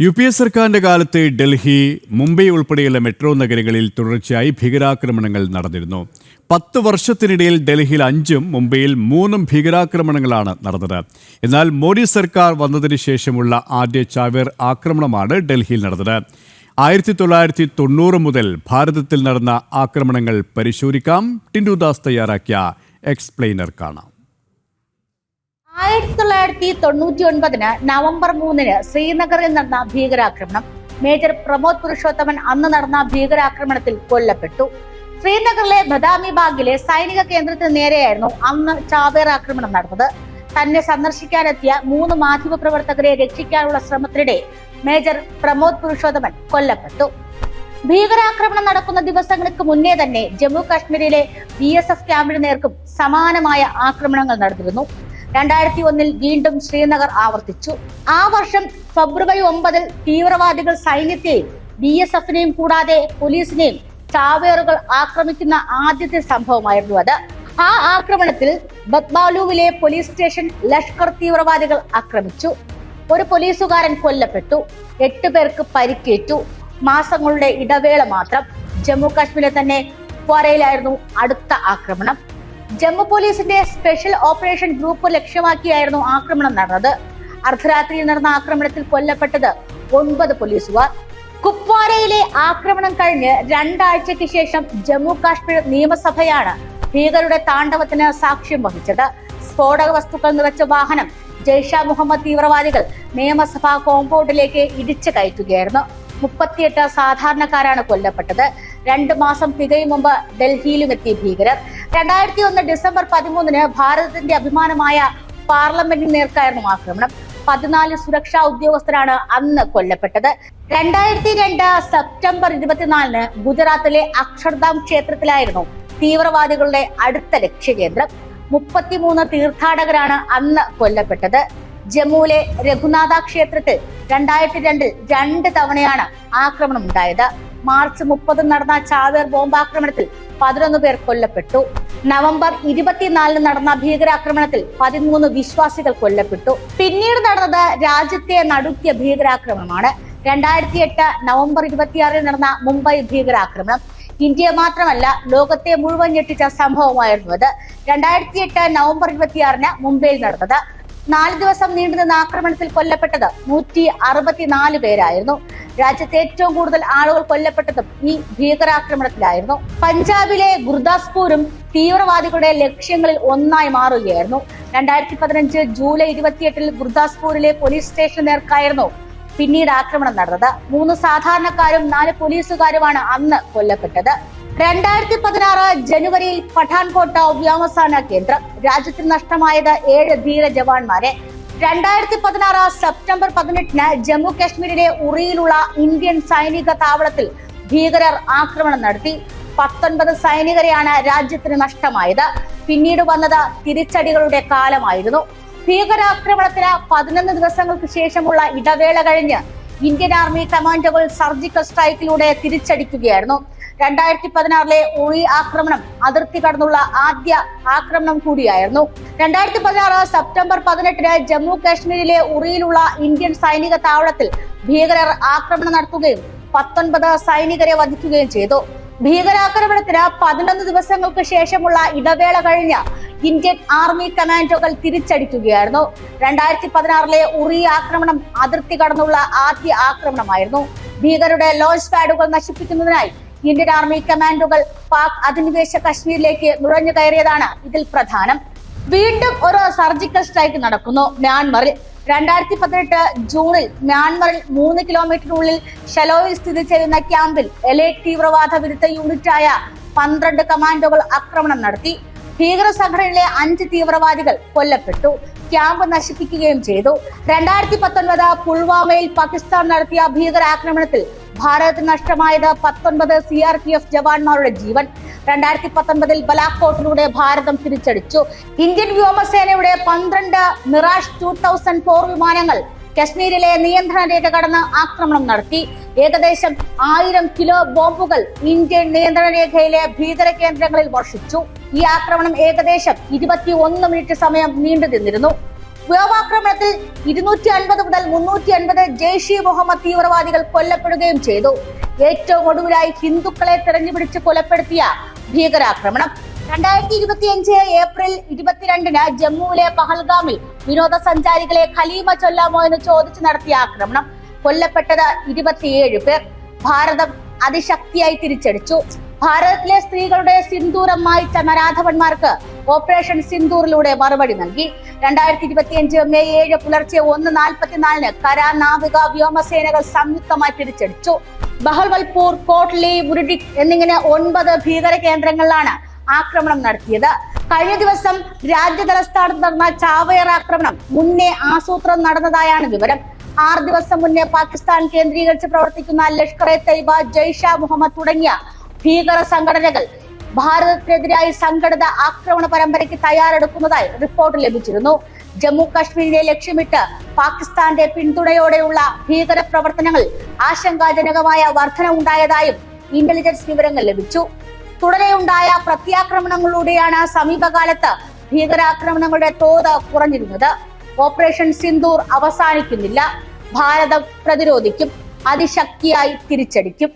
സർക്കാരിന്റെ കാലത്ത് ഡൽഹി, മുംബൈ ഉൾപ്പെടെയുള്ള മെട്രോ നഗരങ്ങളിൽ തുടർച്ചയായി ഭീകരാക്രമണങ്ങൾ നടന്നിരുന്നു. 10 വർഷത്തിനിടയിൽ ഡൽഹിയിൽ 5ഉം മുംബൈയിൽ 3ഉം ഭീകരാക്രമണങ്ങളാണ് നടന്നത്. എന്നാൽ മോഡി സർക്കാർ വന്നതിന് ശേഷമുള്ള ആദ്യ ചാവേർ ആക്രമണമാണ് ഡൽഹിയിൽ നടന്നത്. 1990 മുതൽ ഭാരതത്തിൽ നടന്ന ആക്രമണങ്ങൾ പരിശോധിക്കാം. ടിൻഡു ദാസ് തയ്യാറാക്കിയ എക്സ്പ്ലെയിനർ കാണാം. 1999 നവംബർ 3 ശ്രീനഗറിൽ നടന്ന ഭീകരാക്രമണം. മേജർ പ്രമോദ് പുരുഷോത്തമൻ അന്ന് നടന്ന ഭീകരാക്രമണത്തിൽ കൊല്ലപ്പെട്ടു. ശ്രീനഗറിലെ ബദാമി ബാഗിലെ സൈനിക കേന്ദ്രത്തിന് നേരെയായിരുന്നു അന്ന് ചാവേർ ആക്രമണം നടന്നത്. തന്നെ സന്ദർശിക്കാനെത്തിയ 3 മാധ്യമപ്രവർത്തകരെ രക്ഷിക്കാനുള്ള ശ്രമത്തിനിടെ മേജർ പ്രമോദ് പുരുഷോത്തമൻ കൊല്ലപ്പെട്ടു. ഭീകരാക്രമണം നടക്കുന്ന ദിവസങ്ങൾക്ക് മുന്നേ തന്നെ ജമ്മു കാശ്മീരിലെ BSF ക്യാമ്പിന് നേർക്കും സമാനമായ ആക്രമണങ്ങൾ നടന്നിരുന്നു. 2001 വീണ്ടും ശ്രീനഗർ ആവർത്തിച്ചു. ആ വർഷം ഫെബ്രുവരി 9 തീവ്രവാദികൾ സൈന്യത്തെയും BSFനെയും കൂടാതെ പോലീസിനെയും ചാവേറുകൾ ആക്രമിക്കുന്ന ആദ്യത്തെ സംഭവമായിരുന്നു അത്. ആ ആക്രമണത്തിൽ ബത്മാലൂവിലെ പോലീസ് സ്റ്റേഷൻ ലഷ്കർ തീവ്രവാദികൾ ആക്രമിച്ചു. ഒരു പോലീസുകാരൻ കൊല്ലപ്പെട്ടു, 8 പേർക്ക് പരിക്കേറ്റു. മാസങ്ങളുടെ ഇടവേള മാത്രം. ജമ്മു കാശ്മീരിലെ തന്നെ കുപ്വാരയിലായിരുന്നു അടുത്ത ആക്രമണം. ജമ്മു പോലീസിന്റെ സ്പെഷ്യൽ ഓപ്പറേഷൻ ഗ്രൂപ്പ് ലക്ഷ്യമാക്കിയായിരുന്നു ആക്രമണം നടന്നത്. അർദ്ധരാത്രിയിൽ നടന്ന ആക്രമണത്തിൽ കൊല്ലപ്പെട്ടത് 9 പോലീസുകാർ. കുപ്വാരയിലെ ആക്രമണം കഴിഞ്ഞ് 2 ആഴ്ചയ്ക്ക് ശേഷം ജമ്മു കാശ്മീർ നിയമസഭയാണ് ഭീകരരുടെ താണ്ഡവത്തിന് സാക്ഷ്യം വഹിച്ചത്. സ്ഫോടക വസ്തുക്കൾ നിറച്ച വാഹനം ജയ്ഷ മുഹമ്മദ് തീവ്രവാദികൾ നിയമസഭാ കോമ്പൗണ്ടിലേക്ക് ഇടിച്ചു കയറ്റുകയായിരുന്നു. 38 സാധാരണക്കാരാണ് കൊല്ലപ്പെട്ടത്. 2 മാസം തികയും മുമ്പ് ഡൽഹിയിലും എത്തി ഭീകരർ. 2001 ഡിസംബർ 13 ഭാരതത്തിന്റെ അഭിമാനമായ പാർലമെന്റിന് നേർക്കായിരുന്നു ആക്രമണം. 14 സുരക്ഷാ ഉദ്യോഗസ്ഥരാണ് അന്ന് കൊല്ലപ്പെട്ടത്. 2002 സെപ്റ്റംബർ 24 ഗുജറാത്തിലെ അക്ഷർധാം ക്ഷേത്രത്തിലായിരുന്നു തീവ്രവാദികളുടെ അടുത്ത ലക്ഷ്യകേന്ദ്രം. 33 തീർത്ഥാടകരാണ് അന്ന് കൊല്ലപ്പെട്ടത്. ജമ്മുവിലെ രഘുനാഥ ക്ഷേത്രത്തിൽ 2002 2 തവണയാണ് ആക്രമണം ഉണ്ടായത്. മാർച്ച് 30 നടന്ന ചാവേർ ബോംബാക്രമണത്തിൽ 11 പേർ കൊല്ലപ്പെട്ടു. നവംബർ 24 നടന്ന ഭീകരാക്രമണത്തിൽ 13 വിശ്വാസികൾ കൊല്ലപ്പെട്ടു. പിന്നീട് നടന്നത് രാജ്യത്തെ നടുക്കിയ ഭീകരാക്രമണമാണ്. 2008 നവംബർ 26 നടന്ന മുംബൈ ഭീകരാക്രമണം ഇന്ത്യയെ മാത്രമല്ല ലോകത്തെ മുഴുവൻ ഞെട്ടിച്ച സംഭവമായിരുന്നു അത്. 2008 നവംബർ 26 മുംബൈയിൽ നടന്നത്. 4 ദിവസം നീണ്ടുനിന്ന ആക്രമണത്തിൽ കൊല്ലപ്പെട്ടത് 164 പേരായിരുന്നു. രാജ്യത്തെ ഏറ്റവും കൂടുതൽ ആളുകൾ കൊല്ലപ്പെട്ടതും ഈ ഭീകരാക്രമണത്തിലായിരുന്നു. പഞ്ചാബിലെ ഗുർദാസ്പൂരും തീവ്രവാദികളുടെ ലക്ഷ്യങ്ങളിൽ ഒന്നായി മാറുകയായിരുന്നു. 2015 ജൂലൈ 28 ഗുർദാസ്പൂരിലെ പോലീസ് സ്റ്റേഷന് നേർക്കായിരുന്നു പിന്നീട് ആക്രമണം നടന്നത്. 3 സാധാരണക്കാരും 4 പോലീസുകാരുമാണ് അന്ന് കൊല്ലപ്പെട്ടത്. 2016 ജനുവരിയിൽ പഠാൻകോട്ട് വ്യോമസേന കേന്ദ്രം. രാജ്യത്തിന് നഷ്ടമായത് 7 ധീര ജവാന്മാരെ. 2016 സെപ്റ്റംബർ 18 ജമ്മു കാശ്മീരിലെ ഉറിയിലുള്ള ഇന്ത്യൻ സൈനിക താവളത്തിൽ ഭീകരർ ആക്രമണം നടത്തി. 19 സൈനികരെയാണ് രാജ്യത്തിന് നഷ്ടമായത്. പിന്നീട് വന്നത് തിരിച്ചടികളുടെ കാലമായിരുന്നു. ഭീകരാക്രമണത്തിന് 11 ദിവസങ്ങൾക്ക് ശേഷമുള്ള ഇടവേള കഴിഞ്ഞ് ഇന്ത്യൻ ആർമി കമാൻഡോകൾ സർജിക്കൽ സ്ട്രൈക്കിലൂടെ തിരിച്ചടിക്കുകയായിരുന്നു. 2016 ഉറി ആക്രമണം അതിർത്തി കടന്നുള്ള ആദ്യ ആക്രമണം കൂടിയായിരുന്നു. 2016 സെപ്റ്റംബർ 18 ജമ്മു കാശ്മീരിലെ ഉറിയിലുള്ള ഇന്ത്യൻ സൈനിക താവളത്തിൽ ഭീകരർ ആക്രമണം നടത്തുകയും 19 സൈനികരെ വധിക്കുകയും ചെയ്തു. ഭീകരാക്രമണത്തിന് 11 ദിവസങ്ങൾക്ക് ശേഷമുള്ള ഇടവേള കഴിഞ്ഞ് ഇന്ത്യൻ ആർമി കമാൻഡോകൾ തിരിച്ചടിക്കുകയായിരുന്നു. 2016 ഉറി ആക്രമണം അതിർത്തി കടന്നുള്ള ആദ്യ ആക്രമണമായിരുന്നു. ഭീകരരുടെ ലോഞ്ച് പാഡുകൾ നശിപ്പിക്കുന്നതിനായി ഇന്ത്യൻ ആർമി കമാൻഡോകൾ പാക് അധിനിവേശ കശ്മീരിലേക്ക് നുഴഞ്ഞു കയറിയതാണ് ഇതിൽ പ്രധാനം. വീണ്ടും ഒരു സർജിക്കൽ സ്ട്രൈക്ക് നടക്കുന്നു മ്യാൻമറിൽ. 2018 ജൂണിൽ മ്യാൻമറിൽ 3 കിലോമീറ്ററിനുള്ളിൽ ഷെലോയിൽ സ്ഥിതി ചെയ്യുന്ന ക്യാമ്പിൽ എലൈറ്റ് തീവ്രവാദ വിരുദ്ധ യൂണിറ്റായ 12 കമാൻഡോകൾ ആക്രമണം നടത്തി. ഭീകര സംഘടനയിലെ 5 തീവ്രവാദികൾ കൊല്ലപ്പെട്ടു, ക്യാമ്പ് നശിപ്പിക്കുകയും ചെയ്തു. 2019 പുൽവാമയിൽ പാകിസ്ഥാൻ നടത്തിയ ഭീകരാക്രമണത്തിൽ ഭാരതത്തിന് നഷ്ടമായത് 19 CRPF ജവാന്മാരുടെ ജീവൻ. 2019 ബലാക്കോട്ടിലൂടെ ഭാരതം തിരിച്ചടിച്ചു. ഇന്ത്യൻ വ്യോമസേനയുടെ 12 മിറാഷ് 2000 പോർ വിമാനങ്ങൾ കശ്മീരിലെ നിയന്ത്രണ രേഖ കടന്ന് ആക്രമണം നടത്തി. ഏകദേശം 1000 കിലോ ബോംബുകൾ ഇന്ത്യൻ നിയന്ത്രണ രേഖയിലെ ഭീകര കേന്ദ്രങ്ങളിൽ വർഷിച്ചു. ഈ ആക്രമണം ഏകദേശം 21 മിനിറ്റ് സമയം നീണ്ടു നിന്നിരുന്നു. വ്യോമാക്രമണത്തിൽ 250 മുതൽ 350 ജെയ്ഷ് ഇ മുഹമ്മദ് തീവ്രവാദികൾ കൊല്ലപ്പെടുകയും ചെയ്തു. ഏറ്റവും ഒടുവിലായി ഹിന്ദുക്കളെ തെരഞ്ഞുപിടിച്ച് കൊലപ്പെടുത്തിയ ഭീകരാക്രമണം 2025 ഏപ്രിൽ 22-ന് ജമ്മുവിലെ പഹൽഗാമിൽ വിനോദസഞ്ചാരികളെ ഖലീമ ചൊല്ലാമോ എന്ന് ചോദിച്ചു നടത്തിയ ആക്രമണം. കൊല്ലപ്പെട്ടത് 27 പേർ. ഭാരതം അതിശക്തിയായി തിരിച്ചടിച്ചു. ഭാരതത്തിലെ സ്ത്രീകളുടെ സിന്ദൂരം മായ്ച്ച നരാധവന്മാർക്ക് ഓപ്പറേഷൻ സിന്ദൂറിലൂടെ മറുപടി നൽകി. 2025 മെയ് 7 പുലർച്ചെ 1:44-ന് കര, നാവിക, വ്യോമസേനകൾ സംയുക്തമായി തിരിച്ചടിച്ചു. ബഹൽവൽപൂർ, കോട്ട്ലി, മുരുഡിക് എന്നിങ്ങനെ 9 ഭീകര കേന്ദ്രങ്ങളിലാണ് ആക്രമണം നടത്തിയത്. കഴിഞ്ഞ ദിവസം രാജ്യതലസ്ഥാനത്ത് നടന്ന ചാവേർ ആക്രമണം മുന്നേ ആസൂത്രണം നടന്നതായാണ് വിവരം. 6 ദിവസം മുന്നേ പാകിസ്ഥാൻ കേന്ദ്രീകരിച്ച് പ്രവർത്തിക്കുന്ന ലഷ്കർ എ തൈബ, ജെയ്ഷെ മുഹമ്മദ് തുടങ്ങിയ ഭീകര സംഘടനകൾ ഭാരതത്തിനെതിരായി സംഘടിത ആക്രമണ പരമ്പരയ്ക്ക് തയ്യാറെടുക്കുന്നതായി റിപ്പോർട്ട് ലഭിച്ചിരുന്നു. ജമ്മു കാശ്മീരിനെ ലക്ഷ്യമിട്ട് പാകിസ്ഥാന്റെ പിന്തുണയോടെയുള്ള ഭീകര പ്രവർത്തനങ്ങളിൽ ആശങ്കാജനകമായ വർധനവുണ്ടായതായും ഇന്റലിജൻസ് വിവരങ്ങൾ ലഭിച്ചു. തുടരെയുണ്ടായ പ്രത്യാക്രമണങ്ങളിലൂടെയാണ് സമീപകാലത്ത് ഭീകരാക്രമണങ്ങളുടെ തോത് കുറഞ്ഞിരുന്നത്. ഓപ്പറേഷൻ സിന്ദൂർ അവസാനിക്കുന്നില്ല. ഭാരതം പ്രതിരോധിക്കും, അതിശക്തിയായി തിരിച്ചടിക്കും.